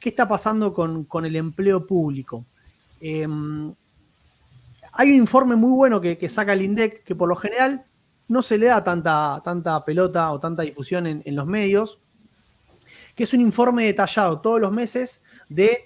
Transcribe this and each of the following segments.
¿qué está pasando con el empleo público? Hay un informe muy bueno que saca el INDEC, que por lo general no se le da tanta pelota o tanta difusión en los medios, que es un informe detallado todos los meses de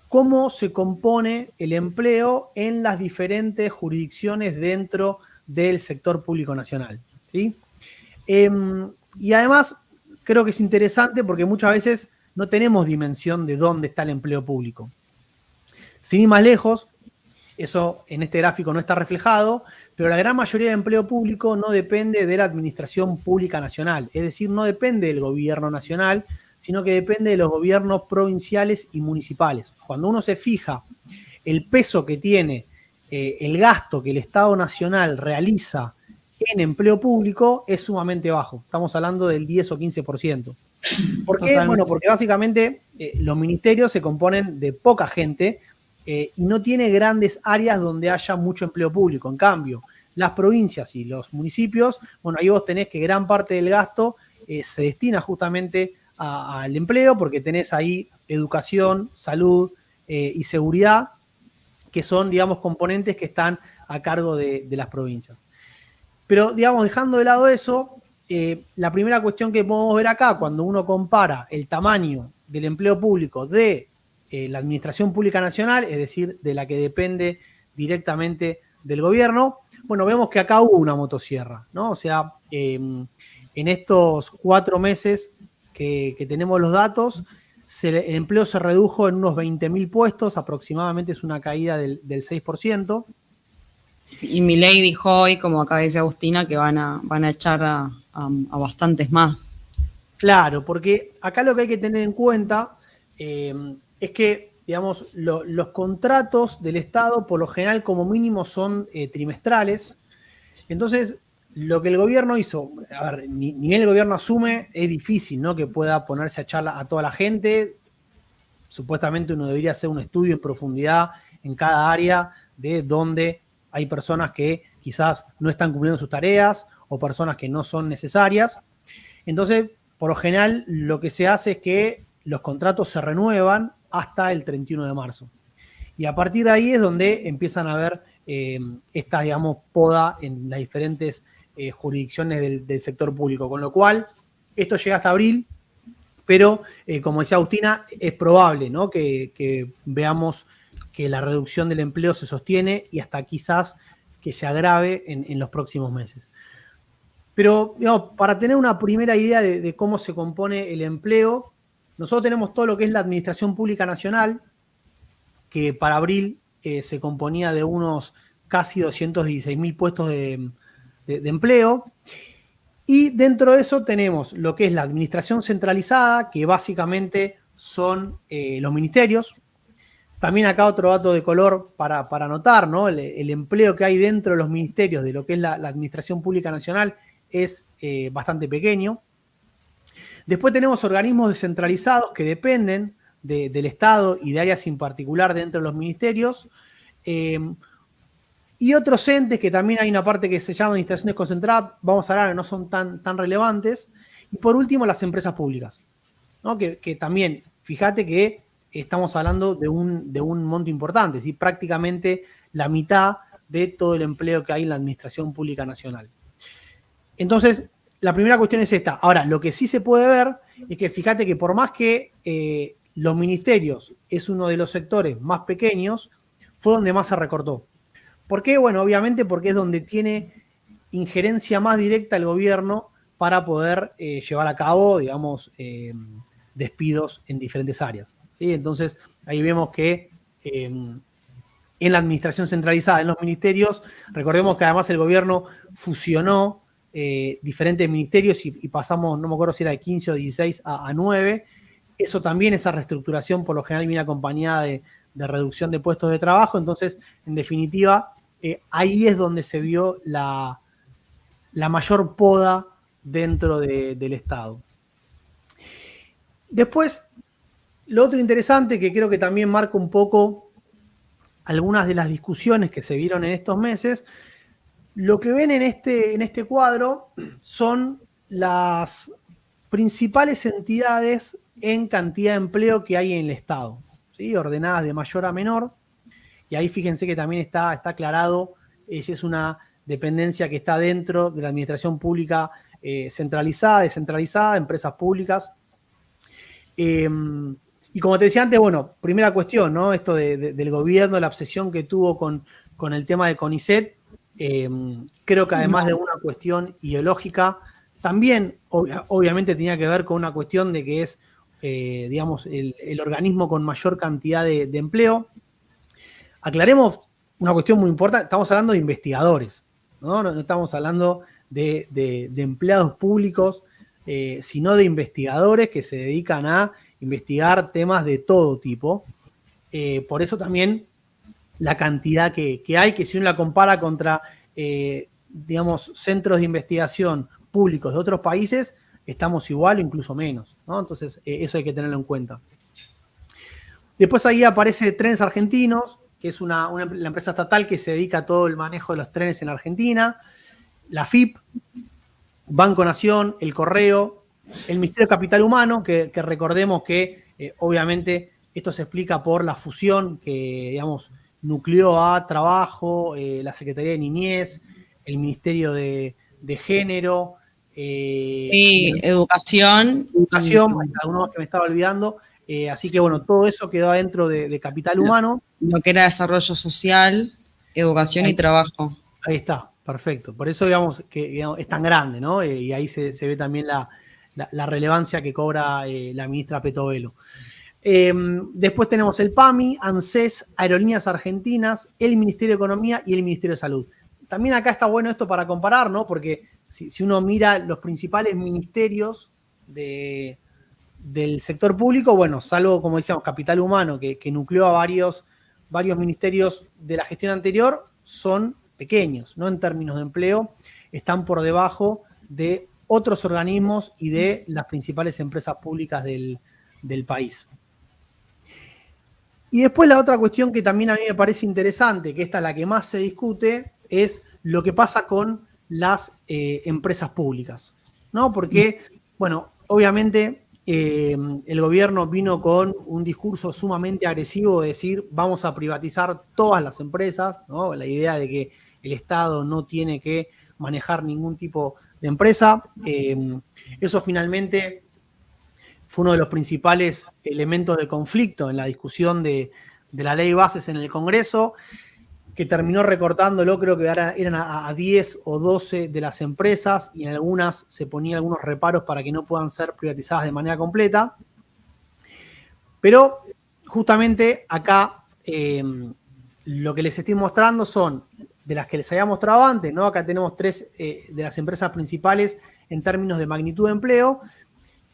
cómo se compone el empleo en las diferentes jurisdicciones dentro del sector público nacional, ¿sí? Y además, creo que es interesante porque muchas veces no tenemos dimensión de dónde está el empleo público. Sin ir más lejos, eso en este gráfico no está reflejado, pero la gran mayoría del empleo público no depende de la administración pública nacional, es decir, no depende del gobierno nacional, sino que depende de los gobiernos provinciales y municipales. Cuando uno se fija el peso que tiene el gasto que el Estado Nacional realiza en empleo público, es sumamente bajo. Estamos hablando del 10 o 15%. ¿Por qué? Totalmente. Bueno, porque básicamente los ministerios se componen de poca gente y no tiene grandes áreas donde haya mucho empleo público. En cambio, las provincias y los municipios, bueno, ahí vos tenés que gran parte del gasto se destina justamente al empleo, porque tenés ahí educación, salud y seguridad, que son, digamos, componentes que están a cargo de las provincias. Pero, digamos, dejando de lado eso, la primera cuestión que podemos ver acá, cuando uno compara el tamaño del empleo público de la Administración Pública Nacional, es decir, de la que depende directamente del gobierno, bueno, vemos que acá hubo una motosierra, ¿no? O sea, en estos 4 meses que tenemos los datos, el empleo se redujo en unos 20.000 puestos, aproximadamente es una caída del 6%. Y Milei dijo hoy, como acá dice Agustina, que van a echar a bastantes más. Claro, porque acá lo que hay que tener en cuenta es que, digamos, los contratos del Estado por lo general como mínimo son trimestrales. Entonces, lo que el gobierno hizo, a ver, ni el gobierno asume, es difícil, ¿no? Que pueda ponerse a echar a toda la gente. Supuestamente uno debería hacer un estudio en profundidad en cada área de donde hay personas que quizás no están cumpliendo sus tareas o personas que no son necesarias. Entonces, por lo general, lo que se hace es que los contratos se renuevan hasta el 31 de marzo. Y a partir de ahí es donde empiezan a haber esta, digamos, poda en las diferentes jurisdicciones del sector público. Con lo cual, esto llega hasta abril, pero como decía Agustina, es probable, ¿no? que veamos que la reducción del empleo se sostiene y hasta quizás que se agrave en los próximos meses. Pero, digamos, para tener una primera idea de cómo se compone el empleo, nosotros tenemos todo lo que es la Administración Pública Nacional, que para abril se componía de unos casi 216.000 puestos de empleo. Y dentro de eso tenemos lo que es la administración centralizada, que básicamente son los ministerios. También acá otro dato de color para anotar, ¿no? El empleo que hay dentro de los ministerios de lo que es la Administración Pública Nacional es bastante pequeño. Después tenemos organismos descentralizados que dependen del Estado y de áreas en particular dentro de los ministerios. Y otros entes que también hay una parte que se llama administraciones concentradas, vamos a hablar, no son tan relevantes. Y por último, las empresas públicas, ¿no? Que también, fíjate que estamos hablando de un monto importante, ¿sí? Prácticamente la mitad de todo el empleo que hay en la Administración Pública Nacional. Entonces, la primera cuestión es esta. Ahora, lo que sí se puede ver es que fíjate que por más que los ministerios es uno de los sectores más pequeños, fue donde más se recortó. ¿Por qué? Bueno, obviamente porque es donde tiene injerencia más directa el gobierno para poder llevar a cabo, digamos, despidos en diferentes áreas, ¿sí? Entonces, ahí vemos que en la administración centralizada, en los ministerios, recordemos que además el gobierno fusionó diferentes ministerios y pasamos, no me acuerdo si era de 15 o 16 a 9. Eso también, esa reestructuración por lo general viene acompañada de reducción de puestos de trabajo. Entonces, en definitiva, ahí es donde se vio la mayor poda dentro del Estado. Después, lo otro interesante que creo que también marca un poco algunas de las discusiones que se vieron en estos meses, lo que ven en este cuadro son las principales entidades en cantidad de empleo que hay en el Estado, ¿sí? Ordenadas de mayor a menor. Y ahí fíjense que también está aclarado si es una dependencia que está dentro de la administración pública centralizada, descentralizada, empresas públicas. Y como te decía antes, bueno, primera cuestión, ¿no? Esto del gobierno, la obsesión que tuvo con el tema de CONICET, creo que además de una cuestión ideológica, también obviamente tenía que ver con una cuestión de que es, digamos, el organismo con mayor cantidad de empleo. Aclaremos una cuestión muy importante, estamos hablando de investigadores, ¿no? No estamos hablando de empleados públicos, sino de investigadores que se dedican a investigar temas de todo tipo. Por eso también la cantidad que hay, que si uno la compara contra, digamos, centros de investigación públicos de otros países, estamos igual o incluso menos, ¿no? Entonces, eso hay que tenerlo en cuenta. Después ahí aparece Trenes Argentinos, que es la empresa estatal que se dedica a todo el manejo de los trenes en Argentina, la FIP, Banco Nación, el Correo, el Ministerio de Capital Humano, que recordemos que obviamente esto se explica por la fusión que, digamos, nucleó a Trabajo, la Secretaría de Niñez, el Ministerio de Género. Sí, educación. Hay algunos que me estaba olvidando. Así que bueno, todo eso quedó adentro de Capital Humano. Lo que era desarrollo social, educación y trabajo. Ahí está, perfecto. Por eso digamos que es tan grande, ¿no? Y ahí se ve también la relevancia que cobra la ministra Petovelo. Después tenemos el PAMI, ANSES, Aerolíneas Argentinas, el Ministerio de Economía y el Ministerio de Salud. También acá está bueno esto para comparar, ¿no? Porque si uno mira los principales ministerios del sector público, bueno, salvo, como decíamos, Capital Humano, que nucleó a varios ministerios de la gestión anterior, son pequeños, ¿no? En términos de empleo, están por debajo de otros organismos y de las principales empresas públicas del país. Y después la otra cuestión que también a mí me parece interesante, que esta es la que más se discute, es lo que pasa con las empresas públicas, ¿no? Porque, bueno, obviamente el gobierno vino con un discurso sumamente agresivo de decir vamos a privatizar todas las empresas, ¿no? La idea de que el Estado no tiene que manejar ningún tipo de empresa. Eso finalmente fue uno de los principales elementos de conflicto en la discusión de la ley bases en el Congreso, que terminó recortándolo, creo que eran a 10 o 12 de las empresas, y en algunas se ponían algunos reparos para que no puedan ser privatizadas de manera completa. Pero justamente acá lo que les estoy mostrando son de las que les había mostrado antes, ¿no? Acá tenemos 3 de las empresas principales en términos de magnitud de empleo,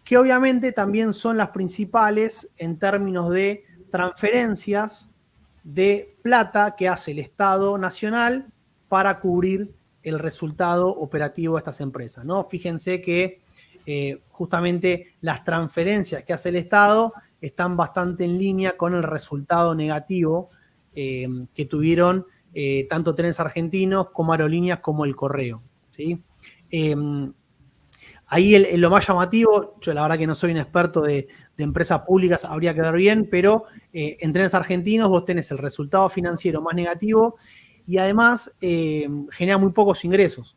que obviamente también son las principales en términos de transferencias de plata que hace el Estado Nacional para cubrir el resultado operativo de estas empresas, ¿no? Fíjense que justamente las transferencias que hace el Estado están bastante en línea con el resultado negativo que tuvieron tanto Trenes Argentinos como Aerolíneas como el Correo, ¿sí? Ahí lo más llamativo, yo la verdad que no soy un experto de empresas públicas, habría que ver bien, pero en Trenes Argentinos vos tenés el resultado financiero más negativo y además genera muy pocos ingresos.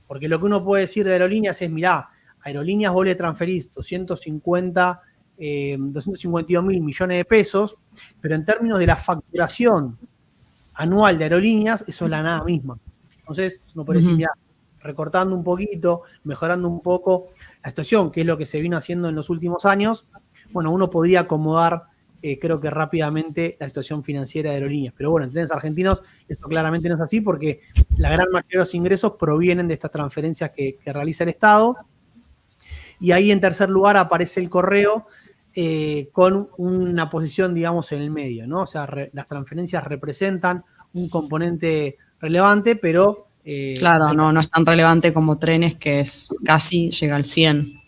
Porque lo que uno puede decir de Aerolíneas es, mirá, Aerolíneas vos le transferís 252 mil millones de pesos, pero en términos de la facturación anual de Aerolíneas, eso es la nada misma. Entonces, uno puede decir, mirá, recortando un poquito, mejorando un poco la situación, que es lo que se vino haciendo en los últimos años, bueno, uno podría acomodar, creo que rápidamente, la situación financiera de Aerolíneas. Pero bueno, en Trenes Argentinos eso claramente no es así porque la gran mayoría de los ingresos provienen de estas transferencias que realiza el Estado. Y ahí en tercer lugar aparece el Correo con una posición, digamos, en el medio, ¿no? O sea, las transferencias representan un componente relevante, pero claro, no es tan relevante como Trenes, que es casi llega al 100.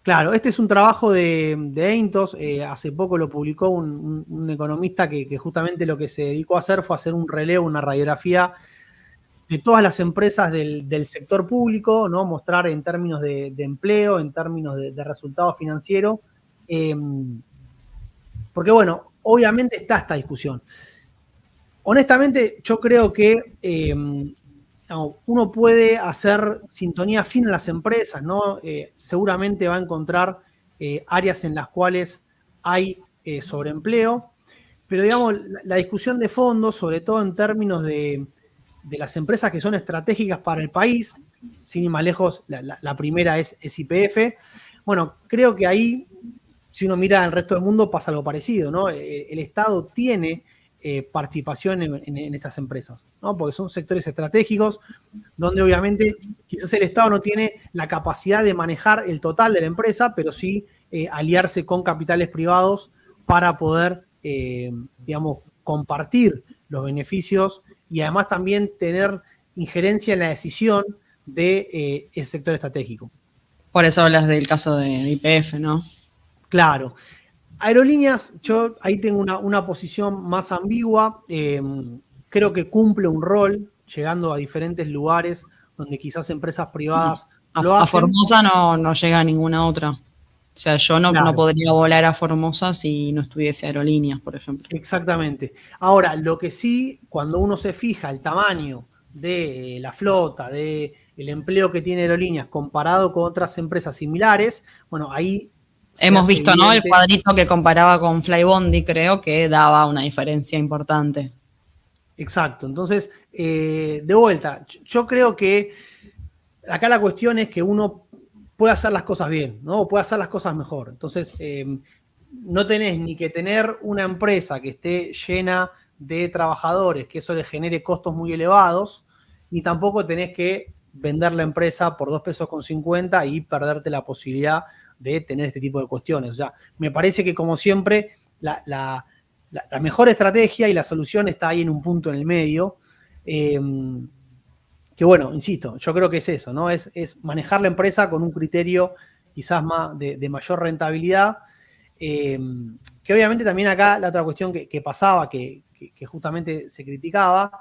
Claro, este es un trabajo de Eintos, hace poco lo publicó un economista que justamente lo que se dedicó a hacer fue hacer un relevo, una radiografía de todas las empresas del sector público, ¿no? Mostrar en términos de empleo, en términos de resultado financiero, Porque bueno, obviamente está esta discusión. Honestamente, yo creo que uno puede hacer sintonía fina en las empresas, ¿no? Seguramente va a encontrar áreas en las cuales hay sobreempleo, pero digamos, la discusión de fondo, sobre todo en términos de las empresas que son estratégicas para el país, sin ir más lejos, la primera es YPF. Bueno, creo que ahí, si uno mira al resto del mundo, pasa algo parecido, ¿no? El Estado tiene participación en estas empresas, ¿no? Porque son sectores estratégicos donde obviamente quizás el Estado no tiene la capacidad de manejar el total de la empresa, pero sí aliarse con capitales privados para poder, digamos, compartir los beneficios y además también tener injerencia en la decisión de ese sector estratégico. Por eso hablas del caso de YPF, ¿no? Claro. Aerolíneas, yo ahí tengo una posición más ambigua. Creo que cumple un rol llegando a diferentes lugares donde quizás empresas privadas lo A hacen. Formosa no llega a ninguna otra. O sea, yo no podría volar a Formosa si no estuviese Aerolíneas, por ejemplo. Exactamente. Ahora, lo que sí, cuando uno se fija el tamaño de la flota, del empleo que tiene Aerolíneas comparado con otras empresas similares, bueno, ahí hemos visto, ¿no? El evidente. cuadrito que comparaba con Flybondi, creo que daba una diferencia importante. Exacto. Entonces, de vuelta, yo creo que acá la cuestión es que uno puede hacer las cosas bien, ¿no? O puede hacer las cosas mejor. Entonces, no tenés ni que tener una empresa que esté llena de trabajadores, que eso le genere costos muy elevados, ni tampoco tenés que vender la empresa por 2,50 pesos y perderte la posibilidad de tener este tipo de cuestiones. O sea, me parece que como siempre la mejor estrategia y la solución está ahí en un punto en el medio. Que bueno, insisto, yo creo que es eso, ¿no? Es manejar la empresa con un criterio quizás más de mayor rentabilidad. Que obviamente también acá la otra cuestión que pasaba, que justamente se criticaba,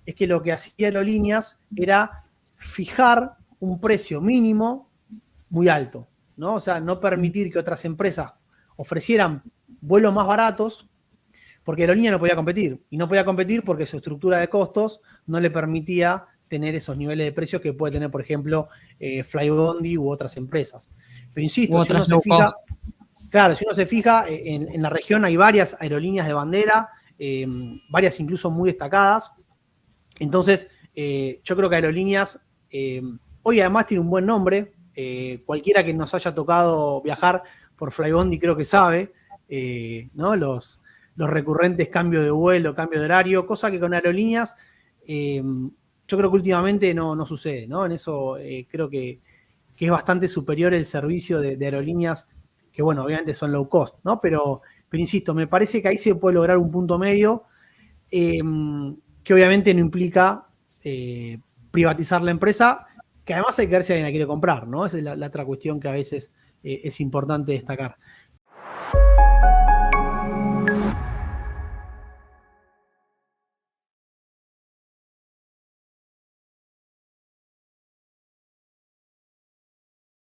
es que lo que hacía Aerolíneas era fijar un precio mínimo muy alto, ¿no? O sea, no permitir que otras empresas ofrecieran vuelos más baratos, porque Aerolíneas no podía competir. Y no podía competir porque su estructura de costos no le permitía tener esos niveles de precios que puede tener, por ejemplo, Flybondi u otras empresas. Pero insisto, si uno se fija, claro, si uno se fija, en la región hay varias aerolíneas de bandera, varias incluso muy destacadas. Entonces, yo creo que Aerolíneas hoy además tiene un buen nombre. Cualquiera que nos haya tocado viajar por Flybondi creo que sabe, ¿no? Los recurrentes cambios de vuelo, cambio de horario, cosa que con Aerolíneas yo creo que últimamente no sucede, ¿no? En eso creo que es bastante superior el servicio de Aerolíneas, que bueno, obviamente son low cost, ¿no? Pero insisto, me parece que ahí se puede lograr un punto medio que obviamente no implica privatizar la empresa, que además hay que ver si alguien la quiere comprar, ¿no? Esa es la otra cuestión que a veces es importante destacar.